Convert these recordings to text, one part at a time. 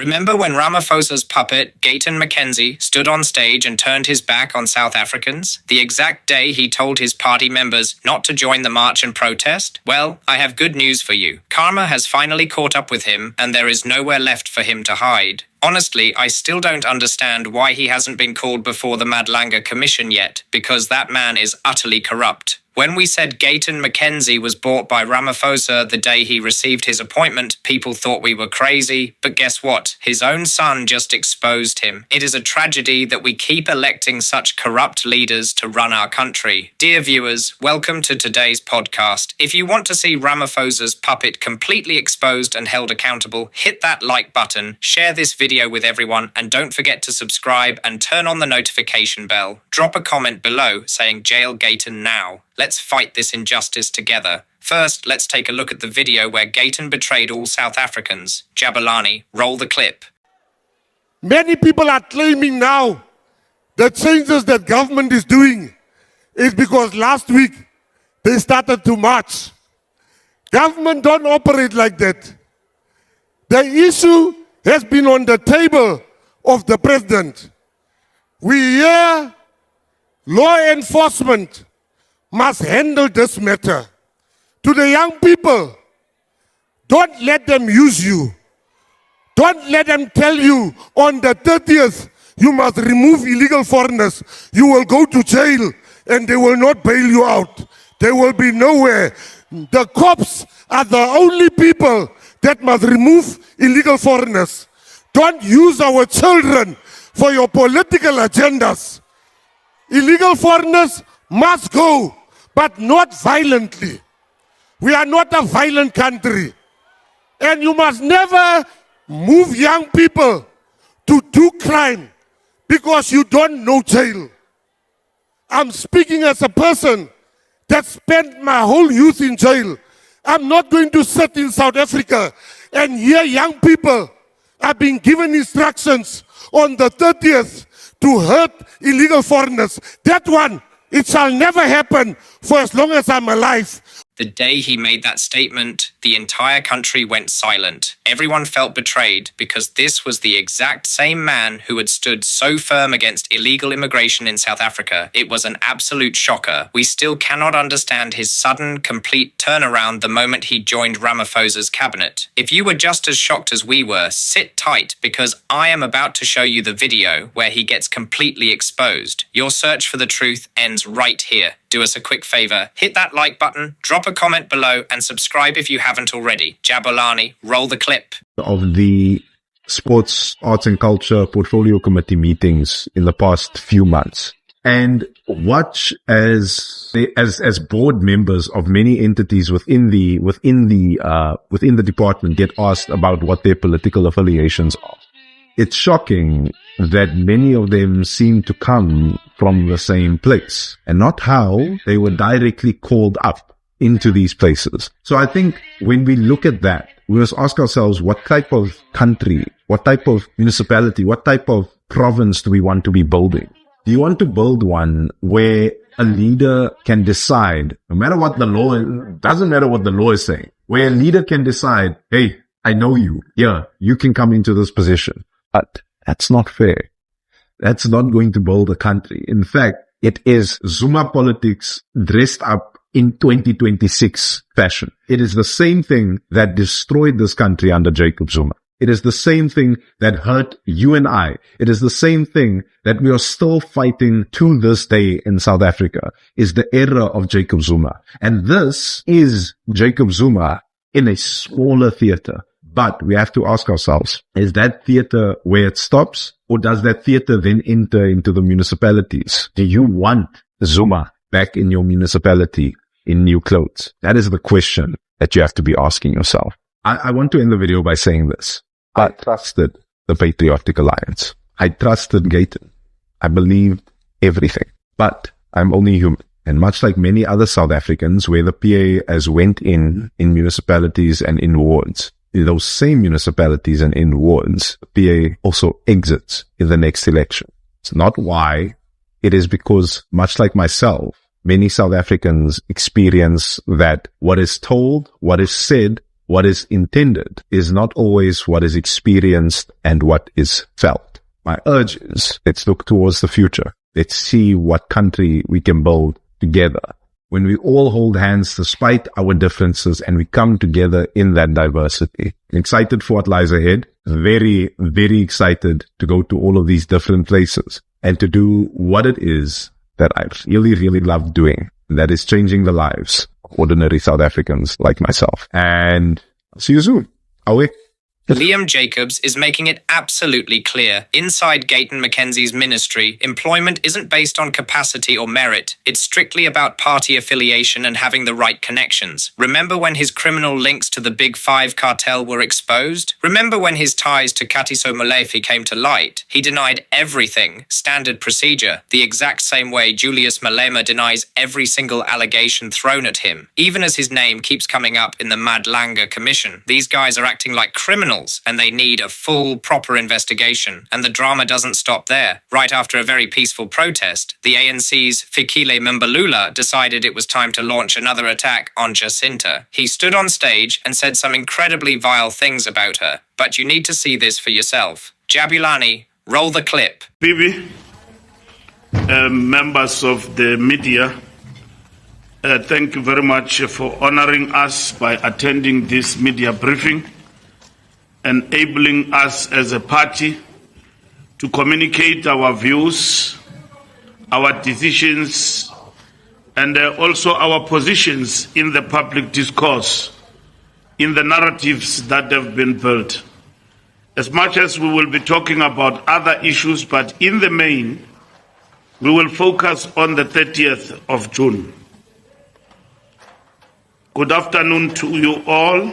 Remember when Ramaphosa's puppet, Gayton McKenzie, stood on stage and turned his back on South Africans? The exact day he told his party members not to join the march and protest? Well, I have good news for you. Karma has finally caught up with him, and there is nowhere left for him to hide. Honestly, I still don't understand why he hasn't been called before the Madlanga Commission yet, because that man is utterly corrupt. When we said Gayton McKenzie was bought by Ramaphosa the day he received his appointment, people thought we were crazy, but guess what? His own son just exposed him. It is a tragedy that we keep electing such corrupt leaders to run our country. Dear viewers, welcome to today's podcast. If you want to see Ramaphosa's puppet completely exposed and held accountable, hit that like button, share this video with everyone, and don't forget to subscribe and turn on the notification bell. Drop a comment below saying jail Gayton now. Let's fight this injustice together. First, let's take a look at the video where Gayton betrayed all South Africans. Jabulani, roll the clip. Many people are claiming now the changes that government is doing is because last week they started to march. Government don't operate like that. The issue has been on the table of the president. We hear law enforcement must handle this matter. To the young people, don't let them use you. Don't let them tell you on the 30th, you must remove illegal foreigners. You will go to jail and they will not bail you out. They will be nowhere. The cops are the only people that must remove illegal foreigners. Don't use our children for your political agendas. Illegal foreigners must go, but not violently. We are not a violent country. And you must never move young people to do crime because you don't know jail. I'm speaking as a person that spent my whole youth in jail. I'm not going to sit in South Africa and hear young people are being given instructions on the 30th to hurt illegal foreigners. That one, it shall never happen for as long as I'm alive. The day he made that statement, the entire country went silent. Everyone felt betrayed because this was the exact same man who had stood so firm against illegal immigration in South Africa. It was an absolute shocker. We still cannot understand his sudden, complete turnaround the moment he joined Ramaphosa's cabinet. If you were just as shocked as we were, sit tight because I am about to show you the video where he gets completely exposed. Your search for the truth ends right here. Do us a quick favor, hit that like button, drop a comment below, and subscribe if you haven't already. Jabulani, roll the clip. Of the Sports, Arts and Culture Portfolio Committee meetings in the past few months, and watch as board members of many entities within the department get asked about what their political affiliations are. It's shocking that many of them seem to come from the same place and not how they were directly called up into these places. So I think when we look at that, we must ask ourselves what type of country, what type of municipality, what type of province do we want to be building? Do you want to build one where a leader can decide, no matter what the law, doesn't matter what the law is saying, where a leader can decide, hey, I know you, yeah, you can come into this position. But that's not fair. That's not going to build a country. In fact, it is Zuma politics dressed up in 2026 fashion. It is the same thing that destroyed this country under Jacob Zuma. It is the same thing that hurt you and I. It is the same thing that we are still fighting to this day in South Africa, is the era of Jacob Zuma. And this is Jacob Zuma in a smaller theater. But we have to ask ourselves, is that theater where it stops, or does that theater then enter into the municipalities? Do you want Zuma back in your municipality in new clothes? That is the question that you have to be asking yourself. I want to end the video by saying this. I trusted the Patriotic Alliance. I trusted Gayton. I believed everything. But I'm only human. And much like many other South Africans, where the PA has went in municipalities and in wards, in those same municipalities and in wards, the PA also exits in the next election. It's not why. It is because, much like myself, many South Africans experience that what is told, what is said, what is intended is not always what is experienced and what is felt. My urge is, let's look towards the future. Let's see what country we can build together. When we all hold hands despite our differences and we come together in that diversity. I'm excited for what lies ahead. Very, very excited to go to all of these different places and to do what it is that I really, really love doing. And that is changing the lives of ordinary South Africans like myself. And I'll see you soon. Awe. Liam Jacobs is making it absolutely clear. Inside Gayton McKenzie's ministry, employment isn't based on capacity or merit. It's strictly about party affiliation and having the right connections. Remember when his criminal links to the Big Five cartel were exposed? Remember when his ties to Katiso Molefe came to light? He denied everything, standard procedure, the exact same way Julius Malema denies every single allegation thrown at him. Even as his name keeps coming up in the Madlanga commission, these guys are acting like criminals. And they need a full, proper investigation. And the drama doesn't stop there. Right after a very peaceful protest, the ANC's Fikile Mbalula decided it was time to launch another attack on Jacinta. He stood on stage and said some incredibly vile things about her. But you need to see this for yourself. Jabulani, roll the clip. Bibi, members of the media, thank you very much for honoring us by attending this media briefing, enabling us as a party to communicate our views, our decisions, and also our positions in the public discourse, in the narratives that have been built. As much as we will be talking about other issues, but in the main, we will focus on the 30th of June. Good afternoon to you all.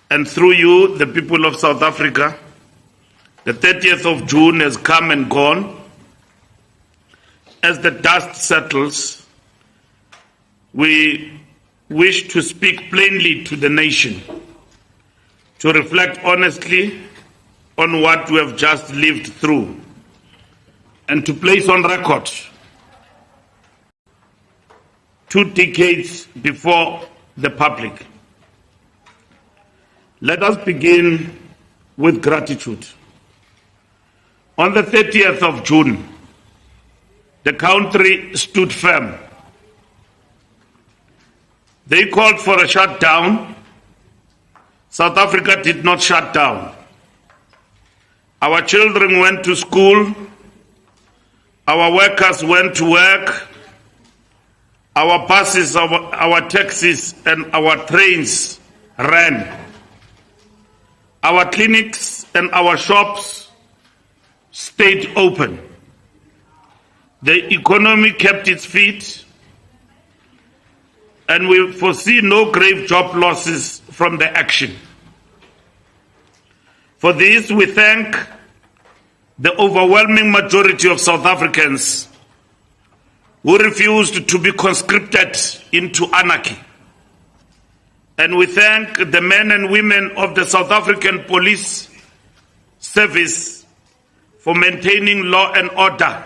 And through you, the people of South Africa, the 30th of June has come and gone. As the dust settles, we wish to speak plainly to the nation, to reflect honestly on what we have just lived through, and to place on record 2 decades before the public. Let us begin with gratitude. On the 30th of June, the country stood firm. They called for a shutdown. South Africa did not shut down. Our children went to school. Our workers went to work. Our buses, our taxis, and our trains ran. Our clinics and our shops stayed open. The economy kept its feet, and we foresee no grave job losses from the action. For this, we thank the overwhelming majority of South Africans who refused to be conscripted into anarchy. And we thank the men and women of the South African Police Service for maintaining law and order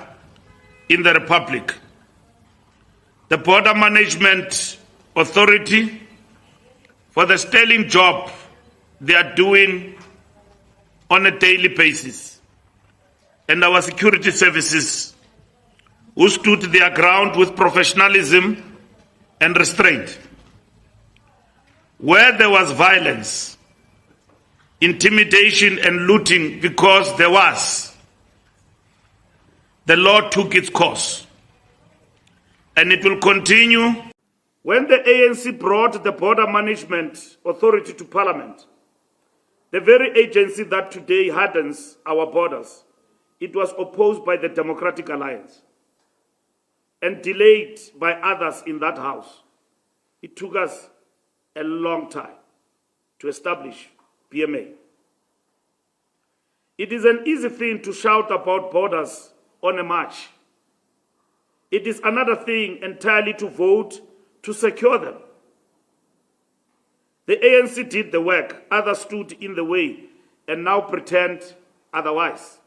in the Republic. The Border Management Authority for the sterling job they are doing on a daily basis. And our security services who stood their ground with professionalism and restraint. Where there was violence, intimidation and looting, because there was, the law took its course. And it will continue. When the ANC brought the Border Management Authority to Parliament, the very agency that today hardens our borders, it was opposed by the Democratic Alliance and delayed by others in that house. It took us a long time to establish BMA. It is an easy thing to shout about borders on a march. It is another thing entirely to vote to secure them. The ANC did the work, others stood in the way and now pretend otherwise.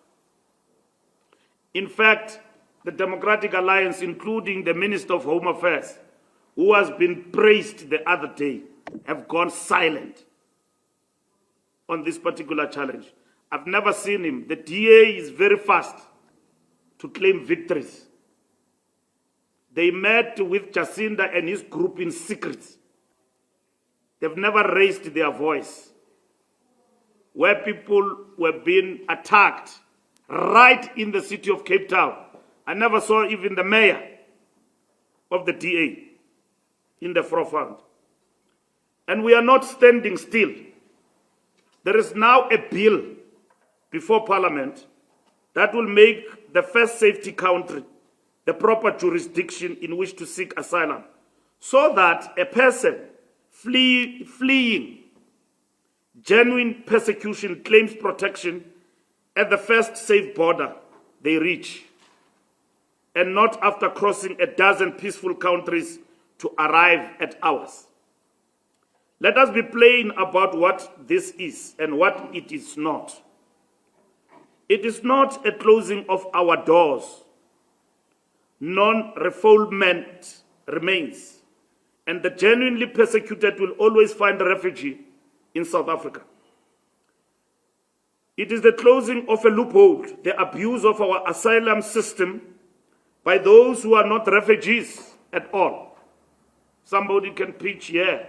In fact, the Democratic Alliance, including the Minister of Home Affairs, who has been praised the other day, have gone silent on this particular challenge. I've never seen him. The DA is very fast to claim victories. They met with Jacinta and his group in secret. They've never raised their voice. Where people were being attacked right in the city of Cape Town. I never saw even the mayor of the DA in the forefront. And we are not standing still. There is now a bill before Parliament that will make the first safety country the proper jurisdiction in which to seek asylum, so that a person fleeing genuine persecution claims protection at the first safe border they reach, and not after crossing a dozen peaceful countries to arrive at ours. Let us be plain about what this is and what it is not. It is not a closing of our doors. Non-refoulement remains, and the genuinely persecuted will always find refuge in South Africa. It is the closing of a loophole, the abuse of our asylum system by those who are not refugees at all. Somebody can preach here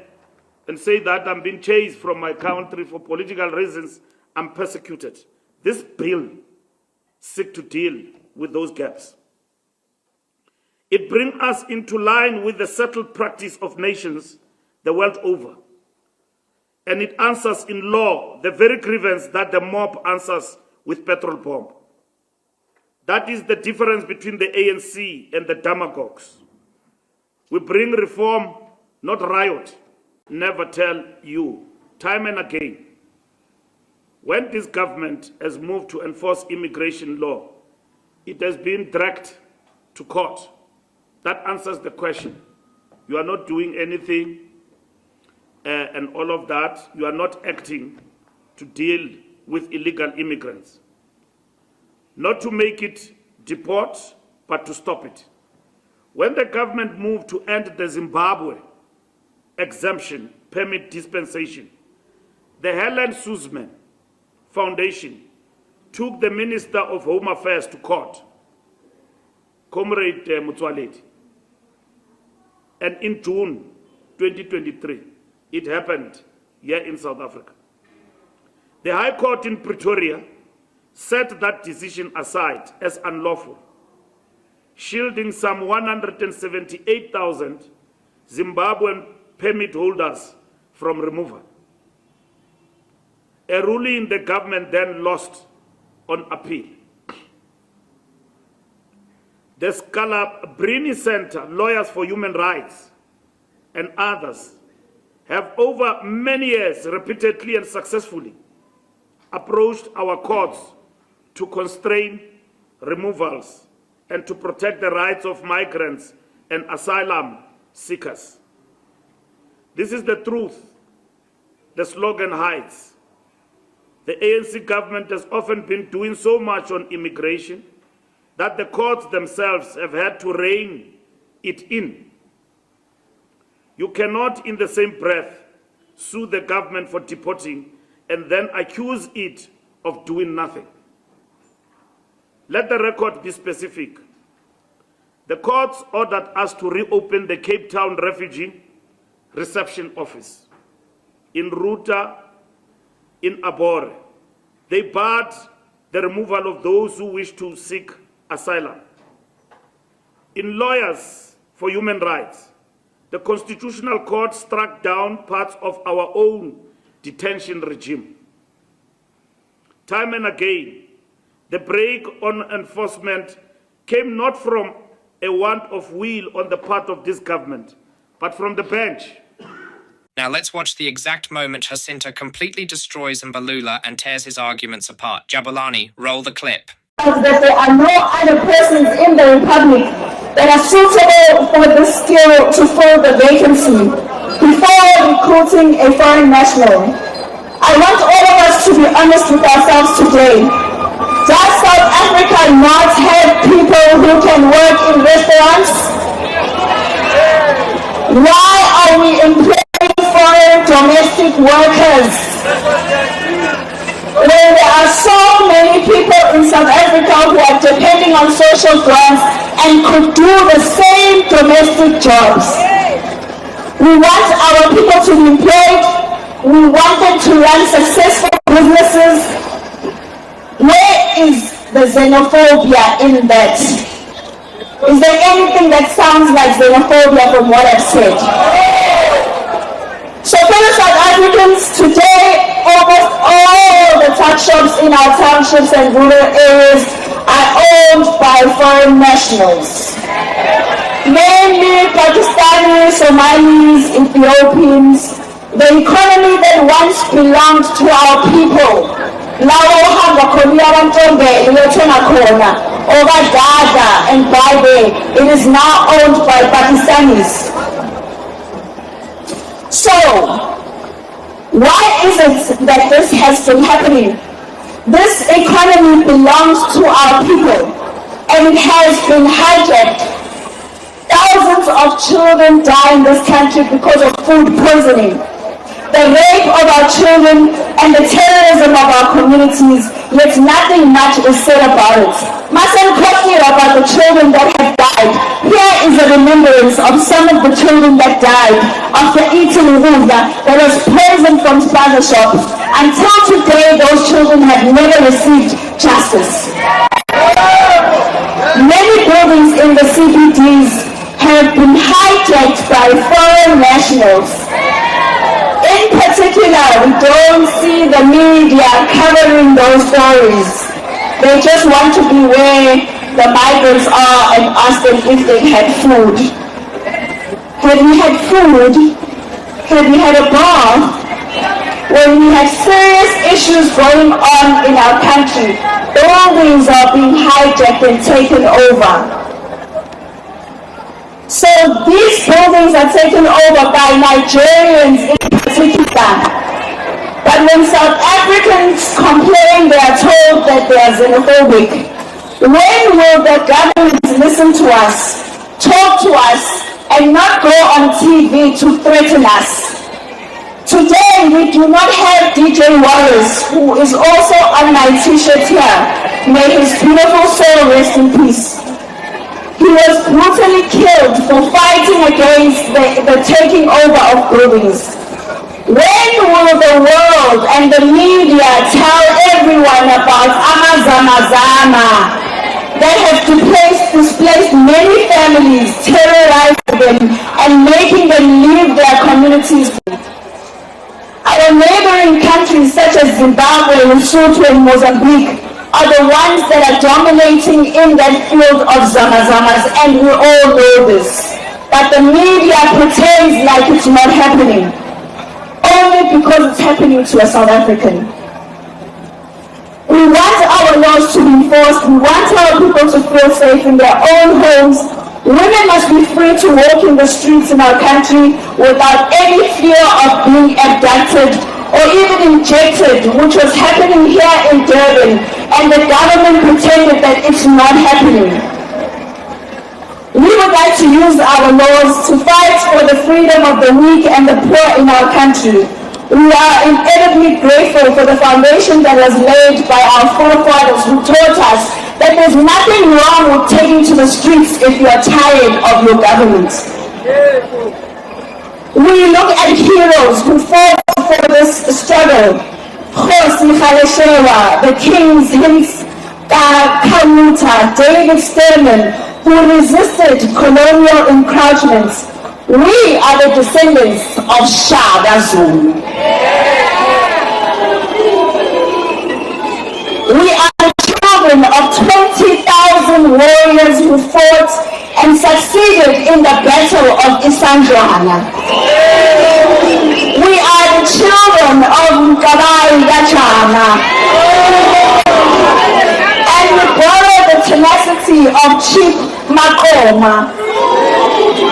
and say that I'm being chased from my country for political reasons, I'm persecuted. This bill seeks to deal with those gaps. It brings us into line with the settled practice of nations the world over. And it answers in law the very grievance that the mob answers with petrol bomb. That is the difference between the ANC and the demagogues. We bring reform, not riot. Never tell you, time and again. When this government has moved to enforce immigration law, it has been dragged to court. That answers the question. You are not doing anything and all of that. You are not acting to deal with illegal immigrants. Not to make it deport, but to stop it. When the government moved to end the Zimbabwe exemption permit dispensation, the Helen Suzman Foundation took the Minister of Home Affairs to court, Comrade Mutwaledi. And in June 2023, it happened here in South Africa. The High Court in Pretoria set that decision aside as unlawful, shielding some 178,000 Zimbabwean permit holders from removal. A ruling the government then lost on appeal. The Scalabrini Center, Lawyers for Human Rights, and others have over many years repeatedly and successfully approached our courts to constrain removals and to protect the rights of migrants and asylum seekers. This is the truth the slogan hides. The ANC government has often been doing so much on immigration that the courts themselves have had to rein it in. You cannot, in the same breath, sue the government for deporting and then accuse it of doing nothing. Let the record be specific. The courts ordered us to reopen the Cape Town Refugee Reception Office in Ruta, in Abore. They barred the removal of those who wish to seek asylum. In Lawyers for Human Rights, the Constitutional Court struck down parts of our own detention regime. Time and again, the break on enforcement came not from a want of will on the part of this government, but from the bench. Now let's watch the exact moment Jacinta completely destroys Mbalula and tears his arguments apart. Jabulani, roll the clip. That there are no other persons in the Republic that are suitable for this skill to fill the vacancy before recruiting a foreign national. I want all of us to be honest with ourselves today. Does South Africa not have people who can work in restaurants? Why are we employing foreign domestic workers. Where there are so many people in South Africa who are depending on social grants and could do the same domestic jobs. We want our people to be employed. We want them to run successful businesses. Where is the xenophobia in that? Is there anything that sounds like xenophobia from what I've said? So fellow South Africans, today almost all the tuck shops in our townships and rural areas are owned by foreign nationals. Mainly Pakistanis, Somalis, Ethiopians. The economy that once belonged to our people, and Babe, it is now owned by Pakistanis. So, why is it that this has been happening? This economy belongs to our people, and it has been hijacked. Thousands of children die in this country because of food poisoning. The rape of our children and the terrorism of our communities, yet nothing much is said about it. Mustn't question about the children that have died. Here is a remembrance of some of the children that died after eating ruga that was poisoned from spaza shops. Until today, those children have never received justice. Many buildings in the CBDs have been hijacked by foreign nationals. In particular, we don't see the media covering those stories. They just want to be where the migrants are and ask them if they had food. Have we had food? Have we had a bath? When we have serious issues going on in our country, buildings are being hijacked and taken over. So these buildings are taken over by Nigerians in particular. But when South Africans complain, they are told that they are xenophobic. When will the government listen to us, talk to us, and not go on TV to threaten us? Today, we do not have DJ Wallace, who is also on my t-shirt here. May his beautiful soul rest in peace. He was brutally killed for fighting against the taking over of buildings. When will the world and the media tell everyone about Amazamazama that have displaced many families, terrorizing them, and making them leave their communities? Our neighboring countries such as Zimbabwe, Lesotho, and Mozambique are the ones that are dominating in that field of Zamazamas, and we all know this. But the media pretends like it's not happening, only because it's happening to a South African. We want our laws to be enforced. We want our people to feel safe in their own homes. Women must be free to walk in the streets in our country without any fear of being abducted or even injected, which was happening here in Durban, and the government pretended that it's not happening. We would like to use our laws to fight for the freedom of the weak and the poor in our country. We are incredibly grateful for the foundation that was laid by our forefathers who taught us that there's nothing wrong with taking to the streets if you are tired of your government. We look at heroes who fought for this struggle. Khosi Khaleshewa, the Kings Hints Kamuta, David Sterman, who resisted colonial encroachments. We are the descendants of Shaka Zulu. We are the children of 20,000 warriors who fought and succeeded in the Battle of Isandlwana. We are the children of Mkabai Gachana. And we borrow the tenacity of Chief Makoma,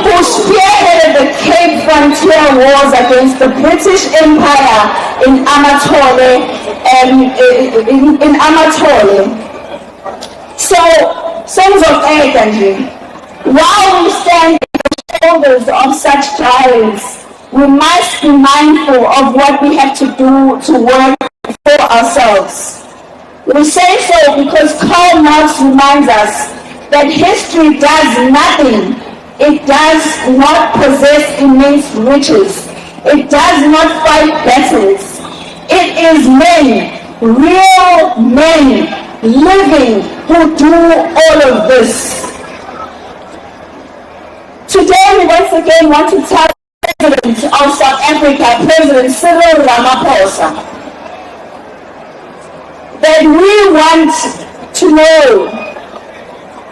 who spearheaded the Cape Frontier Wars against the British Empire in Anatolia. So, sons of Ekanje, while we stand on the shoulders of such giants, we must be mindful of what we have to do to work for ourselves. We say so because Karl Marx reminds us that history does nothing. It does not possess immense riches. It does not fight battles. It is men, real men, living, who do all of this. Today we once again want to tell the President of South Africa, President Cyril Ramaphosa, that we want to know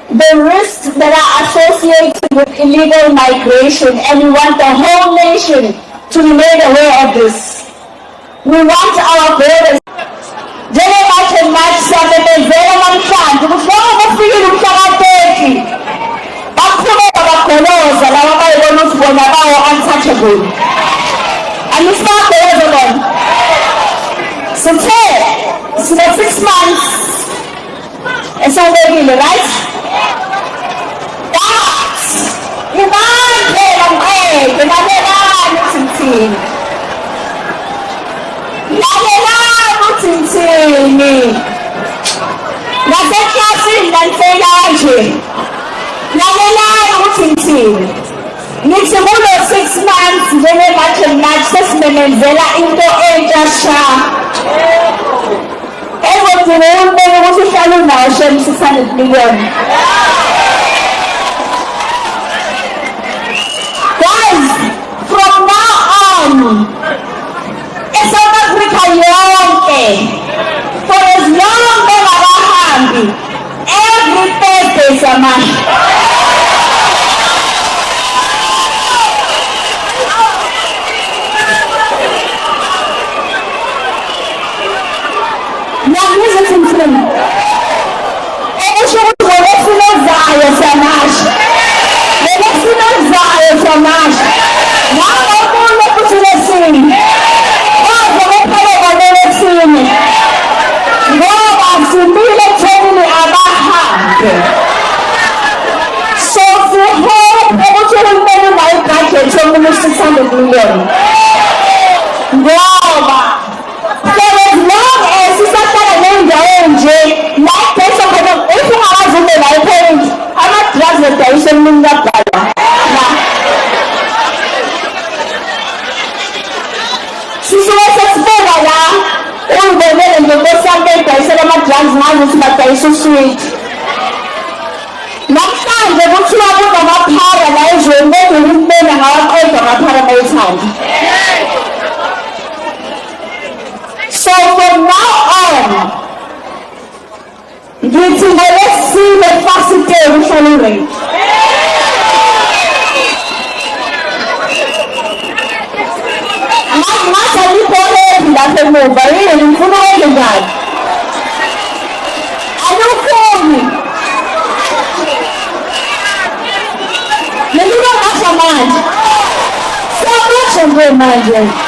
the risks that are associated with illegal migration, and we want the whole nation to be made aware of this. We want our borders. untouchable. And you start the other one. So 6 months. It's already in the right. That's Ngithi kulo 6 months njengemanje manje sesimemezela into entsha sha. Ezodinga umbeke ukuthi uhlale unawo shem 600 million. Guys, from now on, eSouth Africa yonke, for as long bengabahambi, every Thursday samahla. So from now on, let's see the facility following. Imagine.